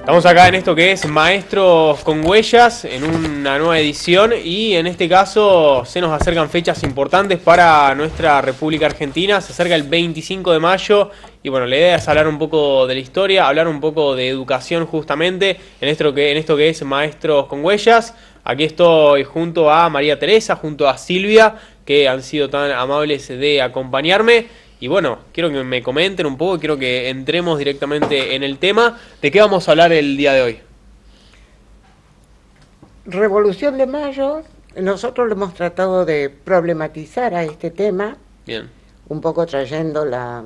Estamos acá en esto que es Maestros con Huellas, en una nueva edición, y en este caso se nos acercan fechas importantes para nuestra República Argentina. Se acerca el 25 de mayo y bueno, la idea es hablar un poco de la historia, hablar un poco de educación justamente en esto que es Maestros con Huellas. Aquí estoy junto a María Teresa, junto a Silvia, que han sido tan amables de acompañarme. Y bueno, quiero que me comenten un poco, quiero que entremos directamente en el tema. ¿De qué vamos a hablar el día de hoy? Revolución de Mayo, nosotros lo hemos tratado de problematizar a este tema, Bien. un poco trayendo las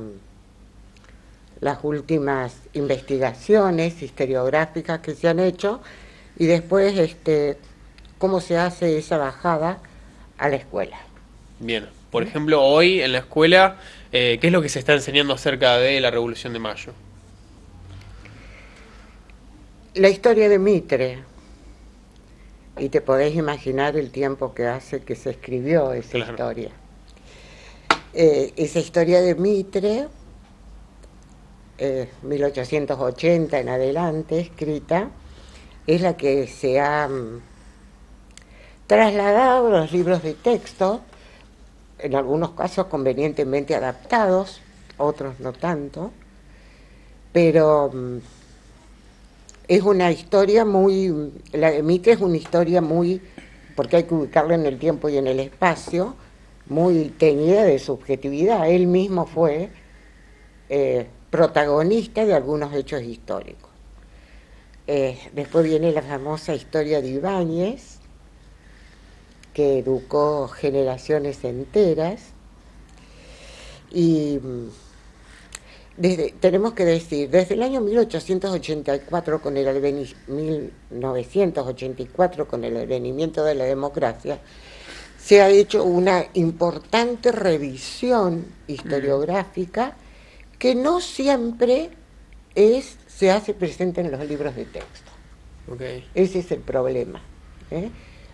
últimas investigaciones historiográficas que se han hecho y después cómo se hace esa bajada a la escuela. Bien. Por ejemplo, hoy en la escuela, ¿qué es lo que se está enseñando acerca de la Revolución de Mayo? La historia de Mitre, y te podés imaginar el tiempo que hace que se escribió esa historia. Esa historia de Mitre, 1880 en adelante, escrita, es la que se ha trasladado a los libros de texto, en algunos casos convenientemente adaptados, otros no tanto, pero es una historia la de Mitre es una historia muy, porque hay que ubicarla en el tiempo y en el espacio, muy teñida de subjetividad. Él mismo fue protagonista de algunos hechos históricos. Después viene la famosa historia de Ibáñez, que educó generaciones enteras, y tenemos que decir, desde el año 1984 con el 1984 con el advenimiento de la democracia, se ha hecho una importante revisión historiográfica que no siempre se hace presente en los libros de texto. Okay. Ese es el problema.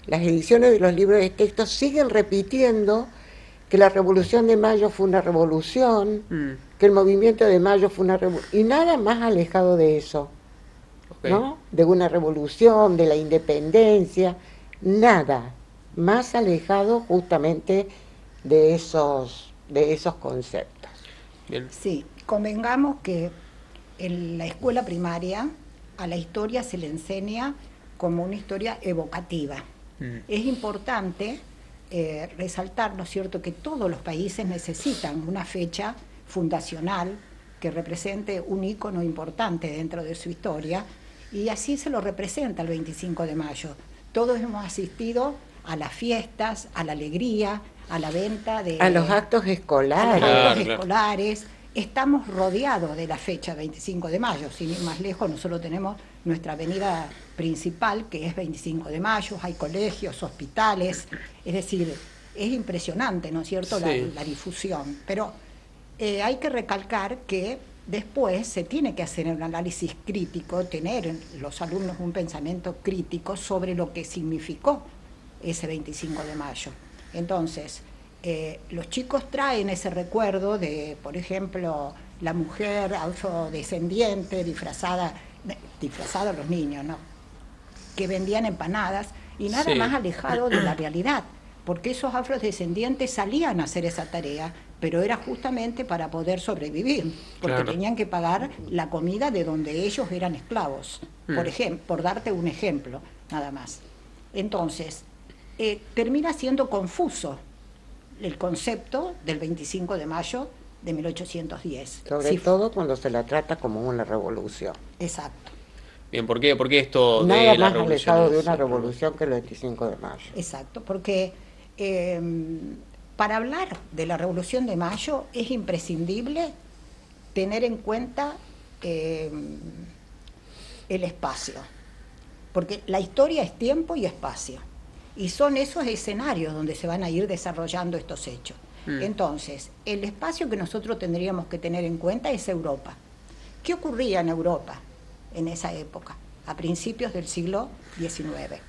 Las ediciones de los libros de texto siguen repitiendo que la Revolución de Mayo fue una revolución, que el movimiento de Mayo fue una revolución, y nada más alejado de eso, okay, ¿no? De una revolución, de la independencia, nada más alejado justamente de esos conceptos. Bien. Sí, convengamos que en la escuela primaria a la historia se le enseña como una historia evocativa. Es importante resaltar, ¿no es cierto?, que todos los países necesitan una fecha fundacional que represente un ícono importante dentro de su historia, y así se lo representa el 25 de mayo. Todos hemos asistido a las fiestas, a la alegría, a la venta de... A los actos escolares. A los actos escolares. Estamos rodeados de la fecha 25 de mayo, sin ir más lejos, nosotros tenemos nuestra avenida principal, que es 25 de mayo, hay colegios, hospitales, es decir, es impresionante, ¿no es cierto?, sí, la difusión, pero hay que recalcar que después se tiene que hacer un análisis crítico, tener los alumnos un pensamiento crítico sobre lo que significó ese 25 de mayo. Entonces, los chicos traen ese recuerdo de, por ejemplo, la mujer afrodescendiente disfrazada los niños, ¿no?, que vendían empanadas, y nada más alejado de la realidad, porque esos afrodescendientes salían a hacer esa tarea, pero era justamente para poder sobrevivir, porque tenían que pagar la comida de donde ellos eran esclavos, por ejemplo, por darte un ejemplo, nada más. Entonces, termina siendo confuso el concepto del 25 de mayo de 1810. Sobre todo cuando se la trata como una revolución. Exacto. Bien, ¿por qué esto nada de la más revolución? Alejado de una revolución que el 25 de mayo. Exacto, porque para hablar de la Revolución de Mayo es imprescindible tener en cuenta el espacio, porque la historia es tiempo y espacio, y son esos escenarios donde se van a ir desarrollando estos hechos. Entonces, el espacio que nosotros tendríamos que tener en cuenta es Europa. ¿Qué ocurría en Europa en esa época, a principios del siglo XIX?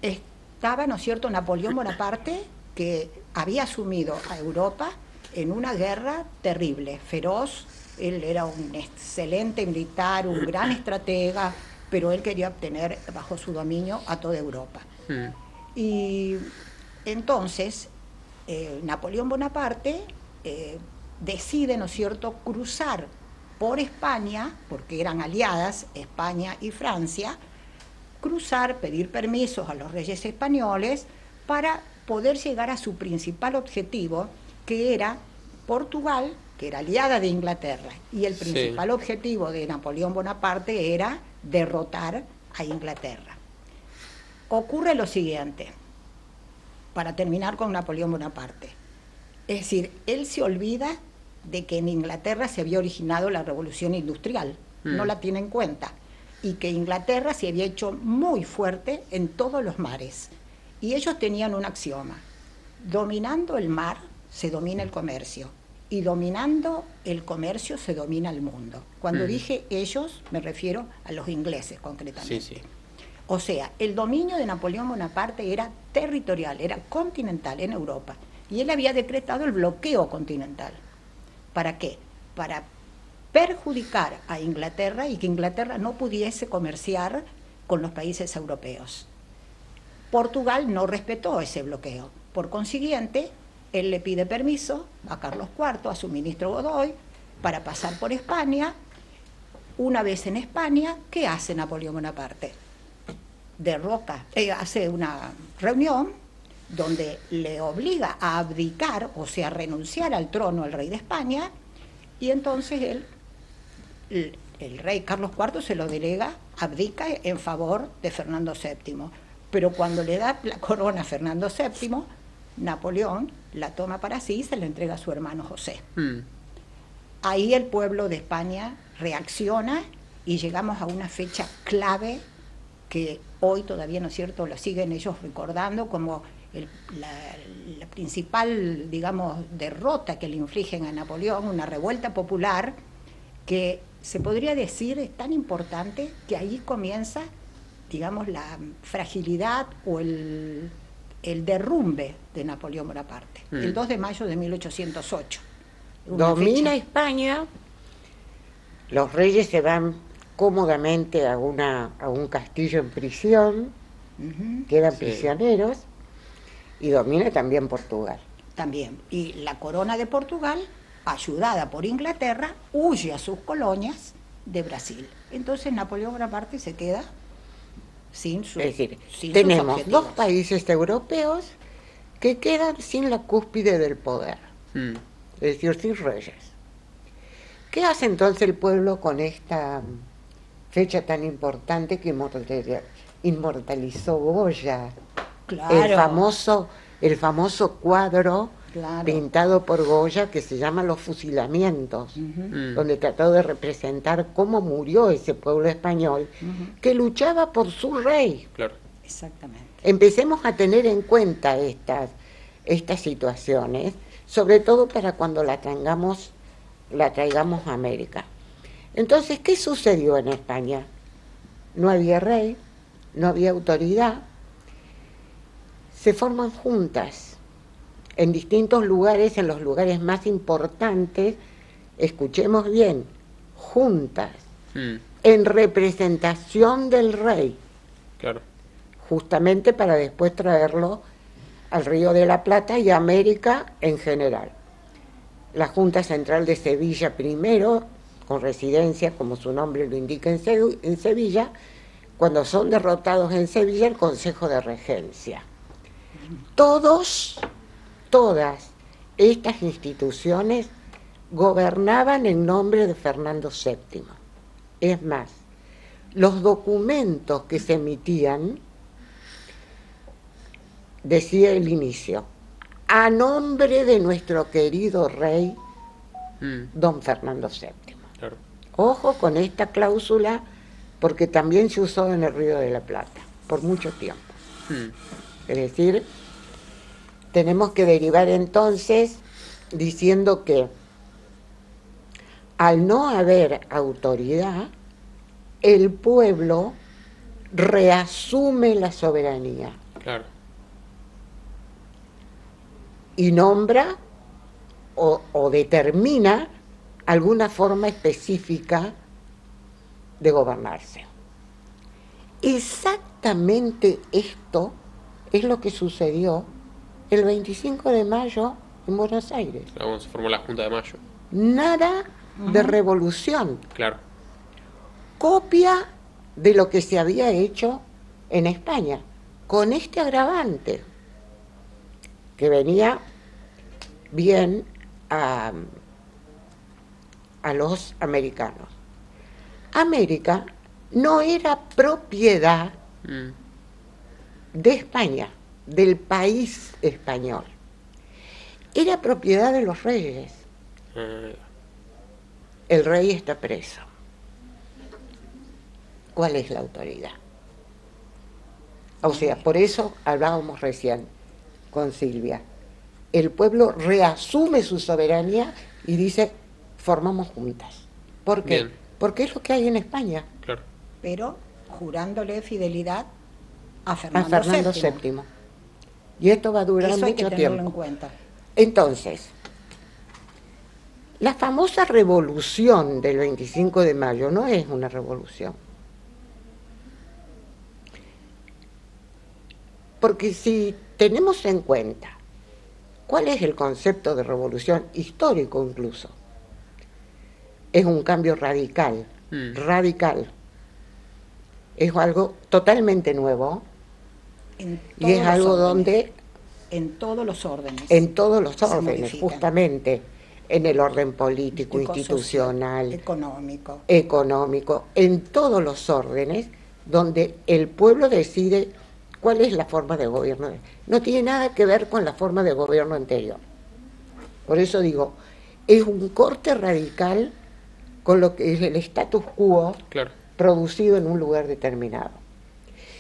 Estaba, ¿no es cierto?, Napoleón Bonaparte, que había sumido a Europa en una guerra terrible, feroz, Él era un excelente militar, un gran estratega, pero él quería obtener bajo su dominio a toda Europa. Y entonces Napoleón Bonaparte decide, ¿no es cierto?, cruzar por España, porque eran aliadas España y Francia, cruzar, pedir permisos a los reyes españoles para poder llegar a su principal objetivo, que era Portugal, que era aliada de Inglaterra, y el principal objetivo de Napoleón Bonaparte era derrotar a Inglaterra. Ocurre lo siguiente, para terminar con Napoleón Bonaparte. Es decir, él se olvida de que en Inglaterra se había originado la revolución industrial, no la tiene en cuenta, y que Inglaterra se había hecho muy fuerte en todos los mares. Y ellos tenían un axioma: dominando el mar se domina el comercio, y dominando el comercio se domina el mundo. Cuando dije ellos, me refiero a los ingleses concretamente. Sí, sí. O sea, el dominio de Napoleón Bonaparte era territorial, era continental en Europa, y él había decretado el bloqueo continental. ¿Para qué? Para perjudicar a Inglaterra y que Inglaterra no pudiese comerciar con los países europeos. Portugal no respetó ese bloqueo. Por consiguiente, él le pide permiso a Carlos IV, a su ministro Godoy, para pasar por España. Una vez en España, ¿qué hace Napoleón Bonaparte? Hace una reunión donde le obliga a abdicar, o sea, a renunciar al trono al rey de España, y entonces el rey Carlos IV se lo delega, abdica en favor de Fernando VII. Pero cuando le da la corona a Fernando VII, Napoleón la toma para sí y se la entrega a su hermano José. Ahí el pueblo de España reacciona y llegamos a una fecha clave que hoy todavía, ¿no es cierto?, lo siguen ellos recordando como la principal, digamos, derrota que le infligen a Napoleón, una revuelta popular que se podría decir es tan importante que ahí comienza, digamos, la fragilidad o el derrumbe de Napoleón Bonaparte, el 2 de mayo de 1808. Domina España, los reyes se van cómodamente a un castillo en prisión, quedan prisioneros, y domina también Portugal. También, y la corona de Portugal, ayudada por Inglaterra, huye a sus colonias de Brasil. Entonces Napoleón Bonaparte se queda sin su... Es decir, tenemos dos países europeos que quedan sin la cúspide del poder, es decir, sin reyes. ¿Qué hace entonces el pueblo con esta fecha tan importante que inmortalizó Goya? Claro. El famoso cuadro pintado por Goya que se llama Los fusilamientos, donde trató de representar cómo murió ese pueblo español que luchaba por su rey. Claro. Exactamente. Empecemos a tener en cuenta estas situaciones, sobre todo para cuando la traigamos a América. Entonces, ¿qué sucedió en España? No había rey, no había autoridad. Se forman juntas en distintos lugares, en los lugares más importantes, escuchemos bien, juntas, en representación del rey. Claro. Justamente para después traerlo al Río de la Plata y a América en general. La Junta Central de Sevilla primero, con residencia, como su nombre lo indica, en Sevilla. Cuando son derrotados en Sevilla, el Consejo de Regencia. Todas estas instituciones gobernaban en nombre de Fernando VII. Es más, los documentos que se emitían, decía el inicio, a nombre de nuestro querido rey, don Fernando VII. Claro. Ojo con esta cláusula, porque también se usó en el Río de la Plata, por mucho tiempo. Es decir, tenemos que derivar entonces diciendo que al no haber autoridad, el pueblo reasume la soberanía. Claro. Y nombra o determina alguna forma específica de gobernarse. Exactamente esto es lo que sucedió el 25 de mayo en Buenos Aires. Claro, cuando se formó la Junta de Mayo. Nada de revolución. Claro. Copia de lo que se había hecho en España, con este agravante, que venía bien a los americanos. América no era propiedad de España, del país español. Era propiedad de los reyes. El rey está preso. ¿Cuál es la autoridad? O sea, por eso hablábamos recién con Silvia. El pueblo reasume su soberanía y dice, formamos juntas. ¿Por qué? Bien. Porque es lo que hay en España. Claro. Pero jurándole fidelidad a A Fernando, Fernando VII. VII. Y esto va a durar Eso hay que mucho tenerlo tiempo. en cuenta. Entonces, la famosa revolución del 25 de mayo no es una revolución. Porque si tenemos en cuenta cuál es el concepto de revolución histórico incluso, es un cambio radical, radical. Es algo totalmente nuevo En y es todos los algo órdenes. donde En todos los órdenes. en todos los Se órdenes, modifica. justamente en el orden político, institucional, económico. económico, en todos los órdenes donde el pueblo decide cuál es la forma de gobierno. No tiene nada que ver con la forma de gobierno anterior. Por eso digo, es un corte radical con lo que es el status quo Claro. producido en un lugar determinado.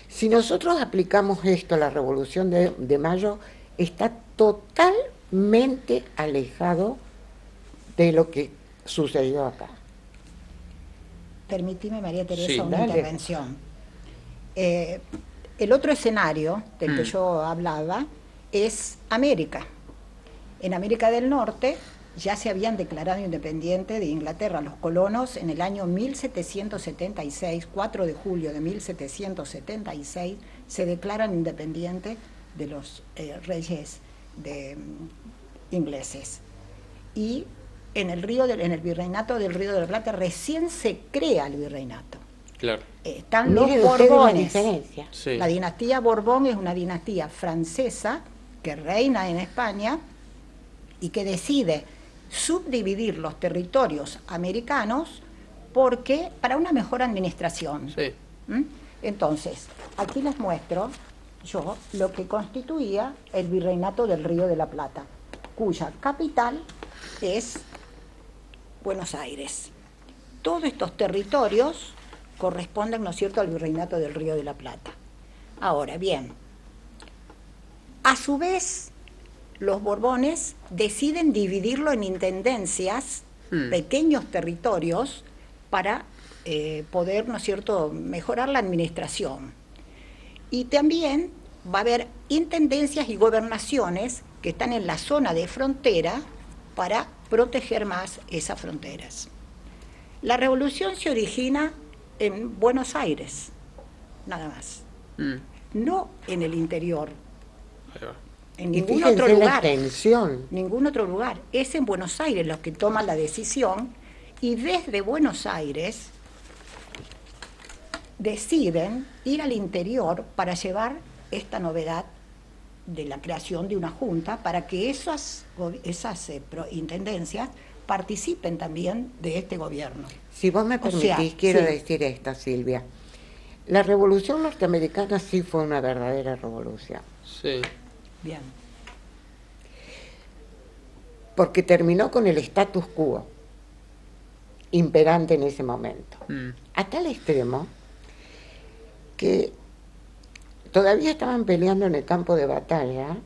Si nosotros aplicamos esto a la Revolución de Mayo, está totalmente alejado de lo que sucedió acá. Permitime, María Teresa, Sí, una dale. intervención. El otro escenario del que yo hablaba es América. En América del Norte ya se habían declarado independientes de Inglaterra. Los colonos en el año 1776, 4 de julio de 1776, se declaran independientes de los reyes ingleses. Y en el virreinato del Río de la Plata recién se crea el virreinato. Claro. Están los Miren ustedes la Borbones. diferencia. Sí. La dinastía Borbón es una dinastía francesa que reina en España y que decide subdividir los territorios americanos porque para una mejor administración. Sí. ¿Mm? Entonces, aquí les muestro yo lo que constituía el virreinato del Río de la Plata, cuya capital es Buenos Aires. Todos estos territorios corresponden, ¿no es cierto?, al virreinato del Río de la Plata. Ahora, bien, a su vez, los Borbones deciden dividirlo en intendencias, pequeños territorios, para poder, ¿no es cierto?, mejorar la administración. Y también va a haber intendencias y gobernaciones que están en la zona de frontera para proteger más esas fronteras. La revolución se origina en Buenos Aires, nada más. No en el interior, Ahí va. en Y ningún fíjense otro la lugar. extensión. Ningún otro lugar. Es en Buenos Aires los que toman la decisión y desde Buenos Aires deciden ir al interior para llevar esta novedad de la creación de una junta para que esas intendencias participen también de este gobierno. Si vos me O permitís, sea, quiero sí. decir esto, Silvia. La revolución norteamericana sí fue una verdadera revolución, Sí. Bien. porque terminó con el status quo imperante en ese momento. A tal extremo que todavía estaban peleando en el campo de batalla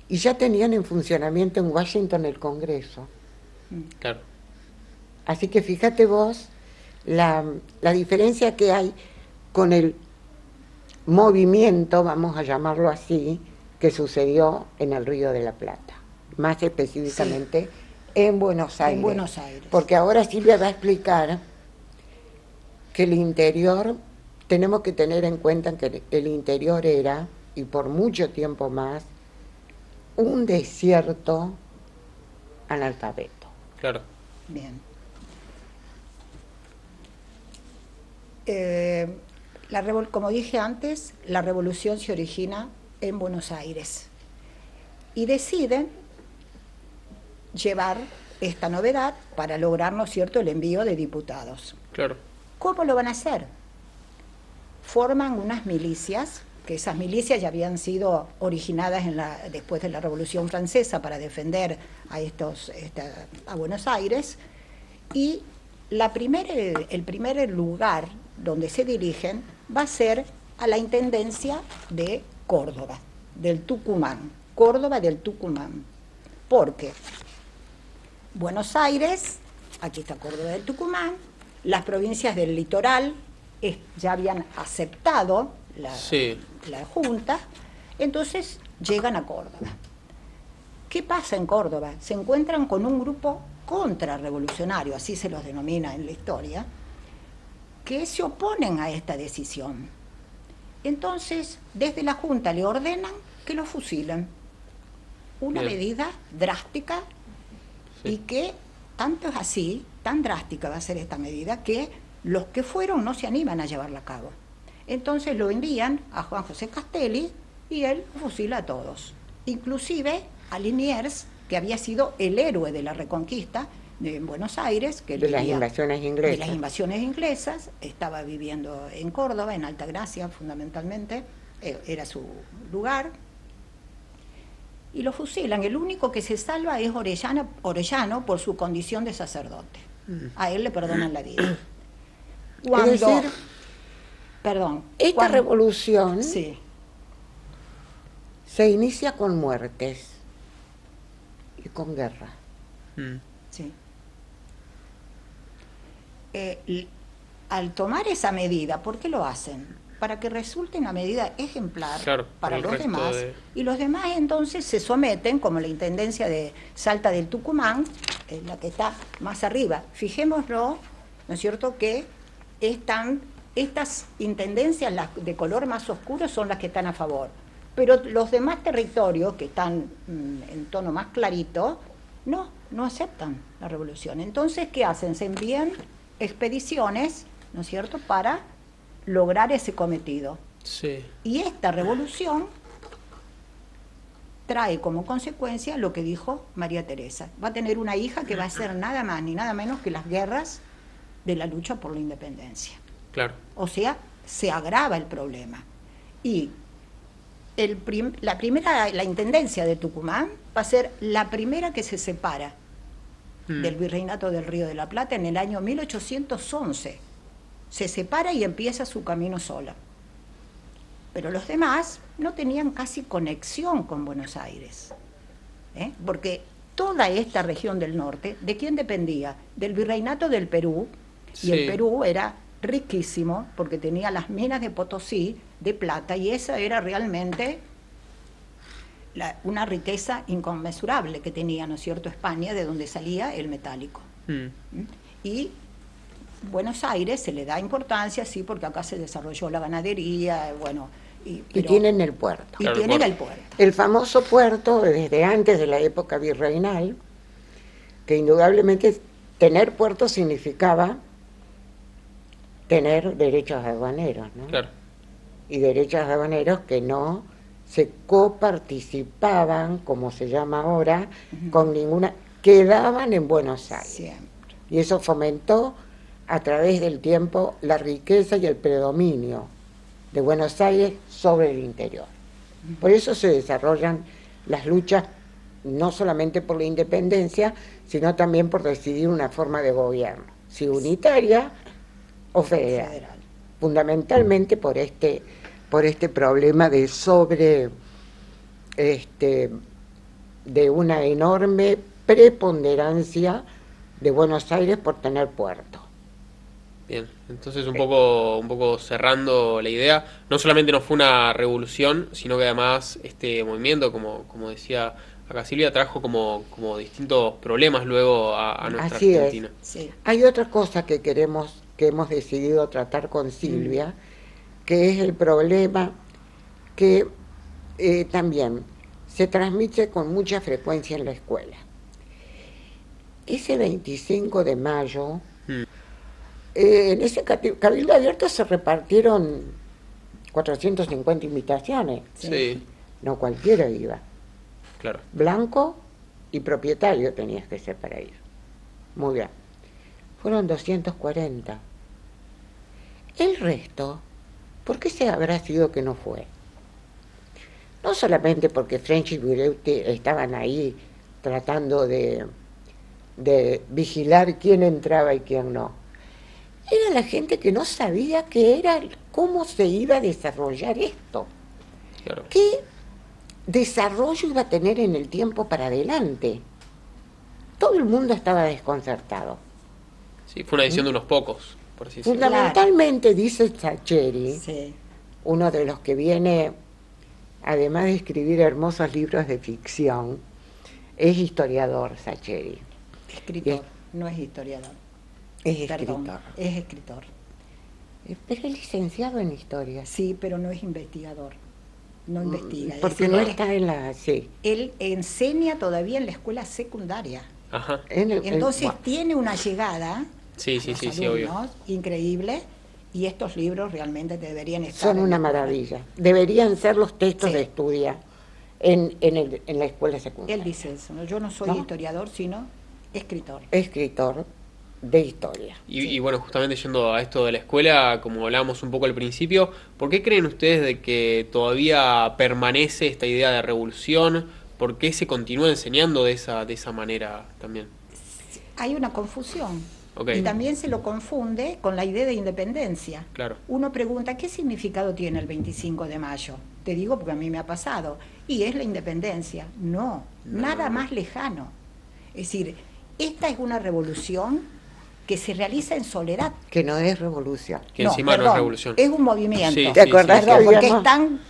y ya tenían en funcionamiento en Washington el Congreso. Claro. Así que fíjate vos la diferencia que hay con el movimiento, vamos a llamarlo así, que sucedió en el Río de la Plata, más específicamente en Buenos Aires. En Buenos Aires. Porque ahora Silvia va a explicar que el interior, tenemos que tener en cuenta que el interior era, y por mucho tiempo más, un desierto analfabeto. Claro. Bien. Como dije antes, la revolución se origina en Buenos Aires y deciden llevar esta novedad para lograr, ¿no es cierto?, el envío de diputados. Claro. ¿Cómo lo van a hacer? Forman unas milicias, que esas milicias ya habían sido originadas después de la Revolución Francesa para defender a Buenos Aires, y el primer lugar donde se dirigen va a ser a la Intendencia de Córdoba, del Tucumán, Córdoba del Tucumán, porque Buenos Aires, aquí está Córdoba del Tucumán, las provincias del litoral ya habían aceptado la Junta, entonces llegan a Córdoba. ¿Qué pasa en Córdoba? Se encuentran con un grupo contrarrevolucionario, así se los denomina en la historia, que se oponen a esta decisión. Entonces, desde la Junta le ordenan que lo fusilen. Una medida drástica, sí, y que tanto es así, tan drástica va a ser esta medida, que los que fueron no se animan a llevarla a cabo. Entonces lo envían a Juan José Castelli y él fusila a todos, inclusive a Liniers, que había sido el héroe de la Reconquista de Buenos Aires, que de las invasiones inglesas. De las invasiones inglesas, estaba viviendo en Córdoba, en Altagracia fundamentalmente, era su lugar, y lo fusilan. El único que se salva es Orellano por su condición de sacerdote. A él le perdonan la vida. Cuando, es decir, esta revolución, sí, se inicia con muertes y con guerra. Sí. Al tomar esa medida, ¿por qué lo hacen? Para que resulte una medida ejemplar, claro, para los demás, y los demás entonces se someten, como la Intendencia de Salta del Tucumán, la que está más arriba. Fijémonos, ¿no es cierto?, que estas intendencias, las de color más oscuro, son las que están a favor, pero los demás territorios, que están en tono más clarito, no aceptan la revolución. Entonces, ¿qué hacen? Se envían expediciones, ¿no es cierto?, para lograr ese cometido. Sí. Y esta revolución trae como consecuencia lo que dijo María Teresa. Va a tener una hija que va a ser nada más ni nada menos que las guerras de la lucha por la independencia. Claro. O sea, se agrava el problema. Y la Intendencia de Tucumán va a ser la primera que se separa del Virreinato del Río de la Plata en el año 1811. Se separa y empieza su camino sola. Pero los demás no tenían casi conexión con Buenos Aires, porque toda esta región del norte, ¿de quién dependía? Del Virreinato del Perú, y el Perú era riquísimo porque tenía las minas de Potosí de plata, y esa era realmente una riqueza inconmensurable que tenía, ¿no es cierto?, España, de donde salía el metálico. Y Buenos Aires se le da importancia, sí, porque acá se desarrolló la ganadería, bueno. Y tienen el puerto. Y claro, tienen el puerto. El famoso puerto desde antes de la época virreinal, que indudablemente tener puerto significaba tener derechos aduaneros, ¿no? Claro. Y derechos aduaneros que no se coparticipaban, como se llama ahora, con ninguna, quedaban en Buenos Aires. Siempre. Y eso fomentó a través del tiempo la riqueza y el predominio de Buenos Aires sobre el interior. Por eso se desarrollan las luchas no solamente por la independencia, sino también por decidir una forma de gobierno, si unitaria o federal. Fundamentalmente por este problema de de una enorme preponderancia de Buenos Aires por tener puerto. Bien, entonces un poco cerrando la idea, no solamente no fue una revolución, sino que además este movimiento, como decía acá Silvia, trajo como distintos problemas luego a nuestra Así es. Argentina. Sí. Hay otra cosa que hemos decidido tratar con Silvia, que es el problema que también se transmite con mucha frecuencia en la escuela. Ese 25 de mayo, en ese Cabildo Abierto se repartieron 450 invitaciones. Sí, No cualquiera iba. claro. Blanco y propietario tenías que ser para ir. Muy bien. Fueron 240. El resto, ¿por qué se habrá sido que no fue? No solamente porque French y Buretti estaban ahí tratando de vigilar quién entraba y quién no. Era la gente que no sabía cómo se iba a desarrollar esto. Claro. ¿Qué desarrollo iba a tener en el tiempo para adelante? Todo el mundo estaba desconcertado. Sí, fue una edición de unos pocos, por así decirlo. Fundamentalmente, dice Sacheri, Sí. uno de los que viene, además de escribir hermosos libros de ficción, es historiador, Sacheri. Escritor, no es historiador. Es Perdón, escritor. es escritor. Pero es licenciado en historia. Sí, pero no es investigador. No investiga. es Porque decir, no él- está en la... Sí. Él enseña todavía en la escuela secundaria. Ajá. Entonces bueno, tiene una llegada Sí, a sí, los sí, sí, obvio. alumnos increíble, y estos libros realmente deberían estar son en una la escuela. maravilla. Deberían ser los textos Sí. de estudia en la escuela secundaria. Él dice eso, ¿no? Yo no soy ¿No? historiador, sino escritor. Escritor de historia. Y bueno, justamente yendo a esto de la escuela, como hablábamos un poco al principio, ¿por qué creen ustedes de que todavía permanece esta idea de revolución? ¿Por qué se continúa enseñando de esa manera también? Hay una confusión. Ok. Y también se lo confunde con la idea de independencia. Claro. Uno pregunta, ¿qué significado tiene el 25 de mayo? Te digo porque a mí me ha pasado. Y es la independencia. No, nada más lejano. Es decir, esta es una revolución que se realiza en soledad. Que no es revolución. Que encima no es revolución. Es un movimiento. Sí, ¿Te acordás Perdón, que porque habíamos-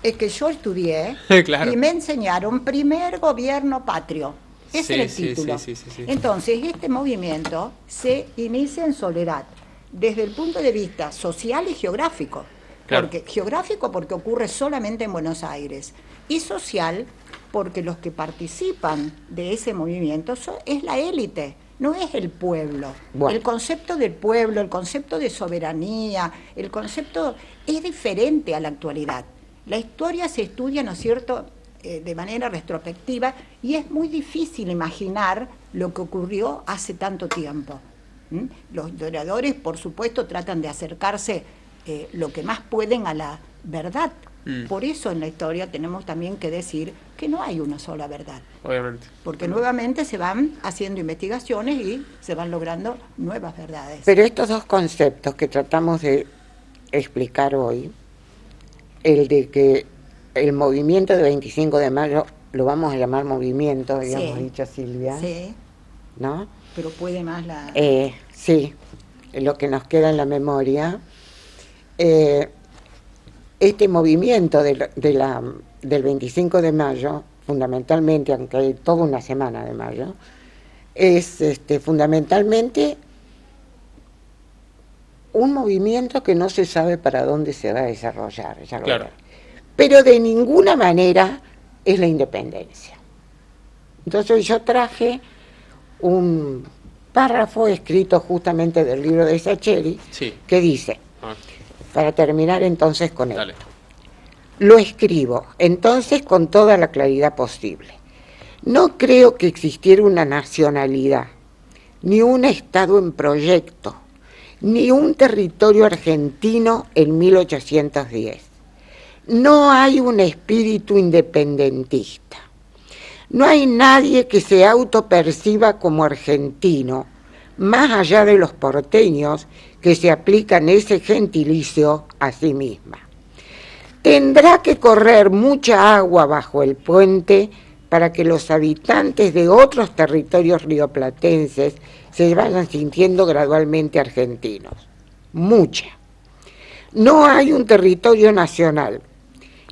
es que yo estudié Claro. y me enseñaron primer gobierno patrio. Ese Sí, era el sí, título. sí. Entonces, este movimiento se inicia en soledad, desde el punto de vista social y geográfico. Claro. Geográfico porque ocurre solamente en Buenos Aires. Y social porque los que participan de ese movimiento es la élite, no es el pueblo. Bueno. El concepto del pueblo, el concepto de soberanía, el concepto es diferente a la actualidad. La historia se estudia, ¿no es cierto?, de manera retrospectiva, y es muy difícil imaginar lo que ocurrió hace tanto tiempo. ¿Mm? Los historiadores, por supuesto, tratan de acercarse lo que más pueden a la verdad. Por eso en la historia tenemos también que decir que no hay una sola verdad, Obviamente. porque nuevamente se van haciendo investigaciones y se van logrando nuevas verdades. Pero estos dos conceptos que tratamos de explicar hoy, el de que el movimiento de 25 de mayo, lo vamos a llamar movimiento, habíamos Sí. dicho Silvia, Sí, ¿no? pero puede más la... Sí, lo que nos queda en la memoria. Este movimiento del 25 de mayo, fundamentalmente, aunque hay toda una semana de mayo, es fundamentalmente un movimiento que no se sabe para dónde se va a desarrollar, ya lo Claro. verán. Pero de ninguna manera es la independencia. Entonces yo traje un párrafo escrito justamente del libro de Sacheri, Sí. que dice, Ah, para terminar entonces con él, dale. lo escribo entonces con toda la claridad posible. No creo que existiera una nacionalidad, ni un Estado en proyecto, ni un territorio argentino en 1810. No hay un espíritu independentista. No hay nadie que se autoperciba como argentino, más allá de los porteños que se aplican ese gentilicio a sí misma. Tendrá que correr mucha agua bajo el puente para que los habitantes de otros territorios rioplatenses se vayan sintiendo gradualmente argentinos. Mucha. No hay un territorio nacional,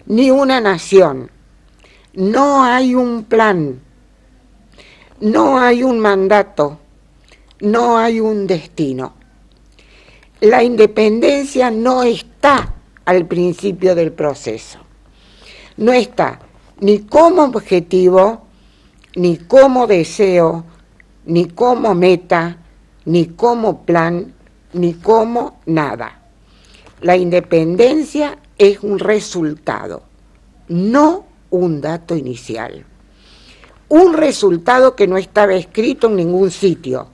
ni una nación. no hay un plan, no hay un mandato, no hay un destino. La independencia no está al principio del proceso. No está ni como objetivo, ni como deseo, ni como meta, ni como plan, ni como nada. La independencia es un resultado, no un dato inicial. Un resultado que no estaba escrito en ningún sitio,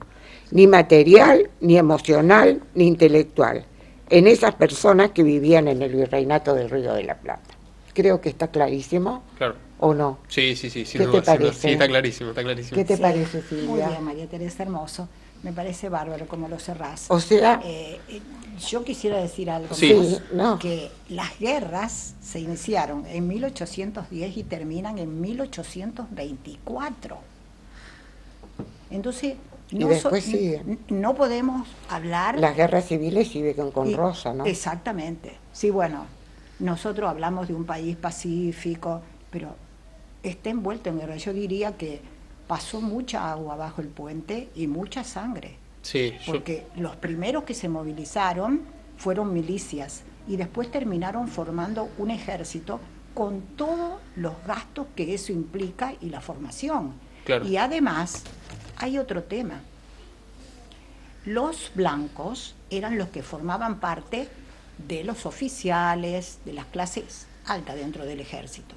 ni material, ni emocional, ni intelectual, en esas personas que vivían en el virreinato del Río de la Plata. Creo que está clarísimo. Claro. ¿O no? Sí, sin ¿Qué duda, te parece? Sí, está clarísimo, está clarísimo. ¿Qué te Sí, parece, muy Silvia? bien, María Teresa, hermoso. Me parece bárbaro como lo cerrás. O sea, Yo quisiera decir algo Sí. más, Sí, no. que las guerras se iniciaron en 1810 y terminan en 1824. Entonces, Y después siguen. no podemos hablar... Las guerras civiles siguen con Y- Rosa, ¿no? Exactamente. Sí, bueno, nosotros hablamos de un país pacífico, pero está envuelto en guerra. Yo diría que pasó mucha agua bajo el puente y mucha sangre, Sí, porque los primeros que se movilizaron fueron milicias y después terminaron formando un ejército con todos los gastos que eso implica y la formación. Claro. Y además hay otro tema. Los blancos eran los que formaban parte de los oficiales, de las clases altas dentro del ejército,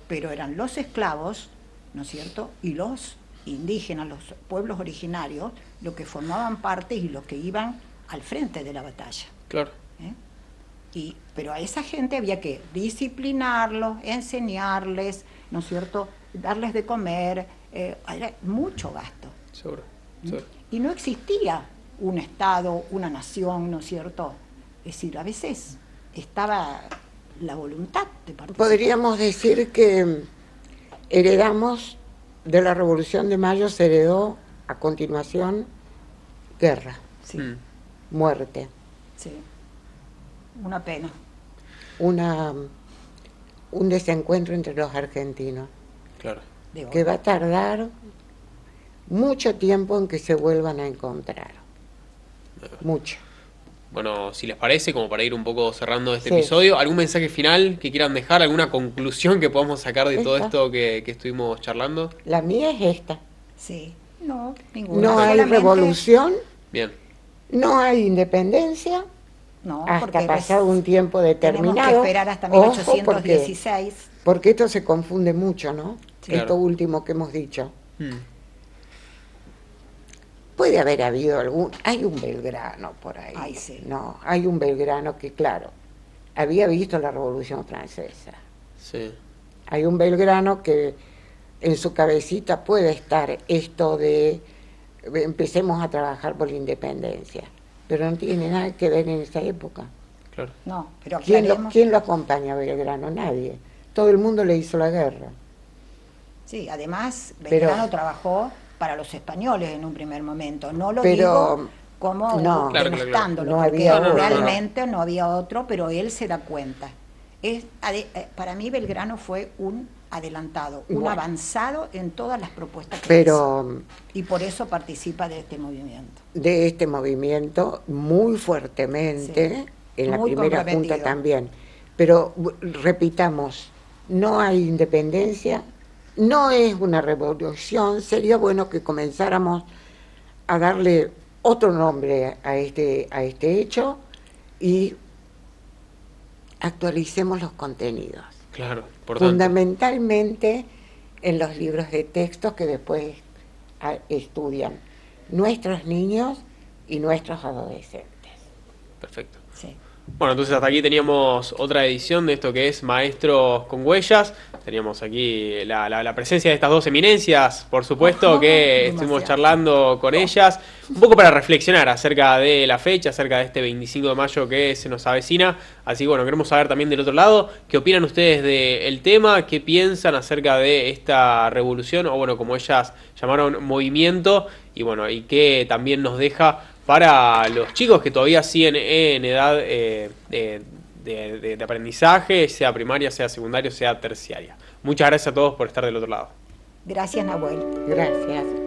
pero eran los esclavos, ¿no es cierto?, y los indígenas, los pueblos originarios, los que formaban parte y los que iban al frente de la batalla. claro. Pero a esa gente había que disciplinarlos, enseñarles, ¿no es cierto?, darles de comer, era mucho gasto. Seguro, seguro. Y no existía un Estado, una nación, ¿no es cierto? Es decir, a veces estaba la voluntad de participar. Podríamos decir que heredamos de la Revolución de Mayo, se heredó a continuación guerra, Sí, Mm. muerte, sí. Una pena. un desencuentro entre los argentinos, Claro. de que hoy. va a tardar mucho tiempo en que se vuelvan a encontrar. Mucho. Bueno, si les parece, como para ir un poco cerrando este Sí. episodio, ¿algún mensaje final que quieran dejar? ¿Alguna conclusión que podamos sacar de todo Esta. esto que estuvimos charlando? La mía es esta. Sí, no, ninguna. No hay Solamente- revolución, Bien. no hay independencia, No, hasta porque pasado un tiempo tenemos determinado. que esperar hasta Ojo, 1816. porque esto se confunde mucho, ¿no? Sí. Esto Claro. último que hemos dicho. Mm. Puede haber habido hay un Belgrano por ahí. Ay, sí. No, hay un Belgrano que, claro, había visto la Revolución Francesa. Sí. Hay un Belgrano que en su cabecita puede estar esto de empecemos a trabajar por la independencia, pero no tiene nada que ver en esa época. Claro. No, pero ¿Quién aclaremos. lo acompaña a Belgrano? Nadie. Todo el mundo le hizo la guerra. Sí, además, Pero- Belgrano trabajó para los españoles en un primer momento. No lo Pero- digo como no. Claro, denostándolo, No porque había otro. realmente no había otro, pero él se da cuenta. Para mí Belgrano fue un adelantado, un Bueno. avanzado en todas las propuestas que hizo. Pero Y por eso participa de este movimiento. de este movimiento muy fuertemente, Sí. en la Muy primera junta comprometido. también. Pero repitamos, no hay independencia, no es una revolución, sería bueno que comenzáramos a darle otro nombre a este hecho y actualicemos los contenidos. Claro, importante. Fundamentalmente en los libros de textos que después estudian nuestros niños y nuestros adolescentes. Perfecto. Sí. Bueno, entonces hasta aquí teníamos otra edición de esto que es Maestros con Huellas. Teníamos aquí la presencia de estas dos eminencias, por supuesto, que estuvimos Demasiado. charlando con ellas, un poco para reflexionar acerca de la fecha, acerca de este 25 de mayo que se nos avecina. Así que bueno, queremos saber también del otro lado, qué opinan ustedes del tema, qué piensan acerca de esta revolución, o bueno, como ellas llamaron, movimiento, y bueno, y qué también nos deja para los chicos que todavía siguen en edad de aprendizaje, sea primaria, sea secundaria, sea terciaria. Muchas gracias a todos por estar del otro lado. Gracias, Nahuel. Gracias.